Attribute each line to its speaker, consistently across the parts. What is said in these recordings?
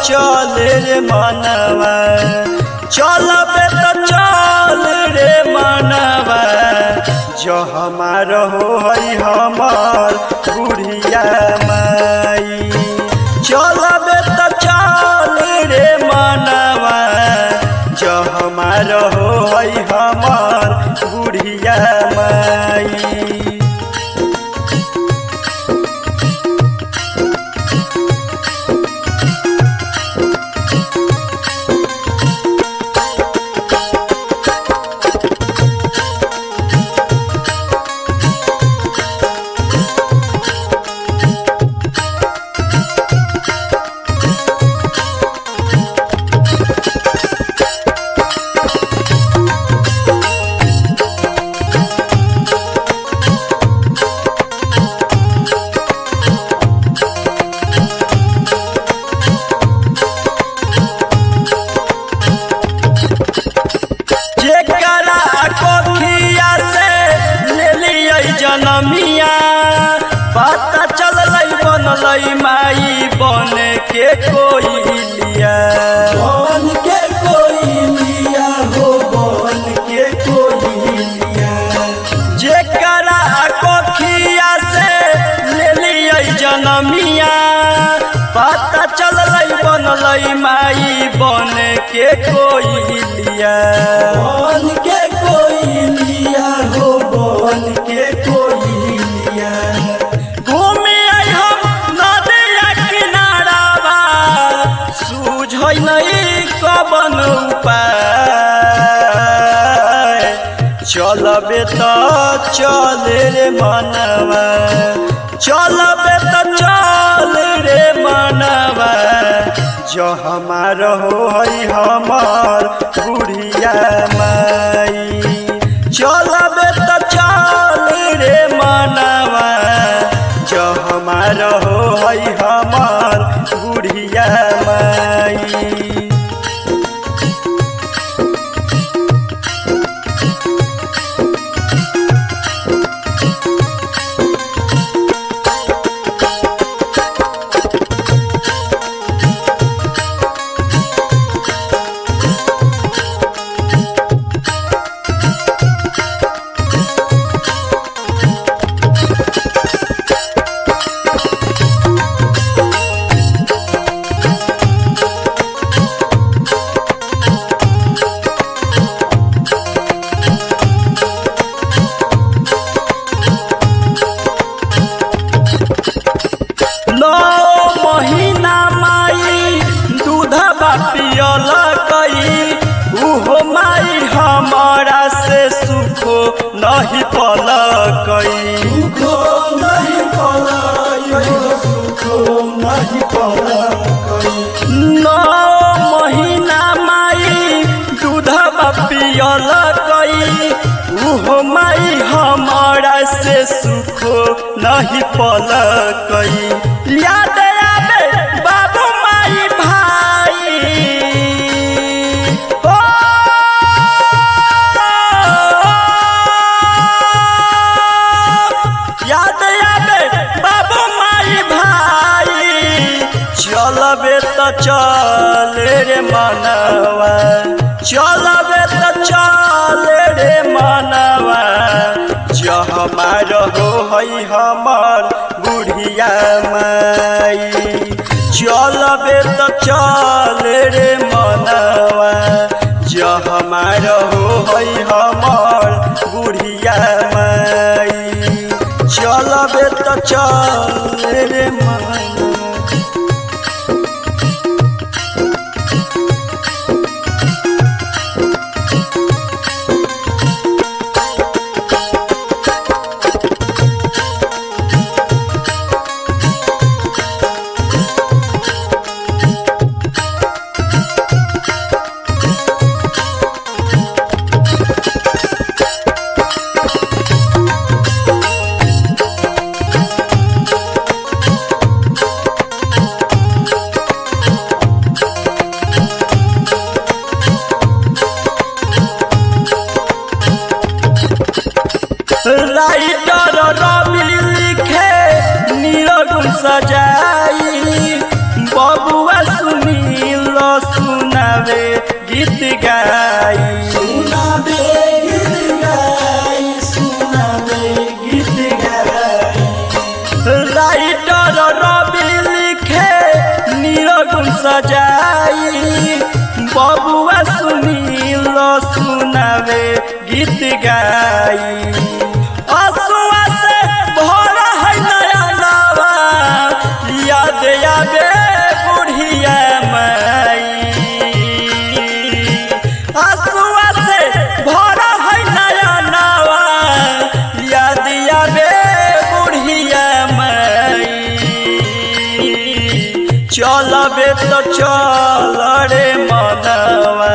Speaker 1: चल रे मनवा चलबे तो चल रे मनवा जो हमार हो हमर बुढ़िया माई चलबे तो चल रे मनवा जो हमार हो हमर बुढ़िया माई। जनमिया पता चल बनल माई बन के कोइलिया बन के कोइलिया हो बन के कोइलिया जेकरा कोखिया से ले लिया जनमिया पता चल बनल माई बन के कोइलिया बन के कोइलिया हो बन के कोइलिया घूमे आई हम नदिया किनारावा सूझ नहीं कबन उपाय चलबे तो चल रे मनवा चलबे तो चल रे मनवा जो हमार हो हमर बुढ़िया माई चलबे तो चल रे मनवा जो हमार हो हमर बुढ़िया माई। महीना माई दूधबा पियल कई उहो माई हमारा से सुखो नहीं पल कई सुखो नहीं पल सुखो नहीं पल नौ महीना माई दूधबा पियल कई उहो माई हमारा से सुखो नहीं पल कई याद आवे बाबू माई भाई ओ याद आवे बाबू माई भाई चलबे तो चल रे मनवा चलबे तो चल रे मनवा जो हमार हो हमर बुढ़िया माई चलबे तो चल रे मनवा जो हमार हो हमर बुढ़िया माई चलबे तो चल रे मनवा। राइटर रवि लिखे नीरगुण सजाई बबुआ सुनी सुनावे गीत गाई सुनावे गीत गाई सुनावे गीत गाई। राइटर रवि लिखे नीरगुण सजाई बबुआ सुनील सुनावे गीत गाई। आंसुआ से भरा है नया नवा याद आवे बुढ़िया माई। आंसुआ से भरा है नया नवा याद आवे बुढ़िया माई। चलबे तो चल रे मनवा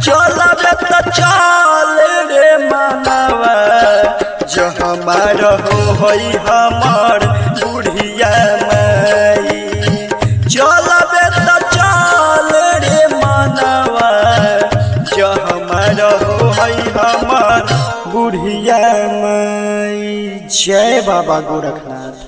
Speaker 1: चलबे तो चल रे मनवा जो हमार होई हमार बुढ़िया माई। चलबे तो चल रे मनवा जो हमार होई हमार बुढ़िया माई। जय बाबा गोरखनाथ।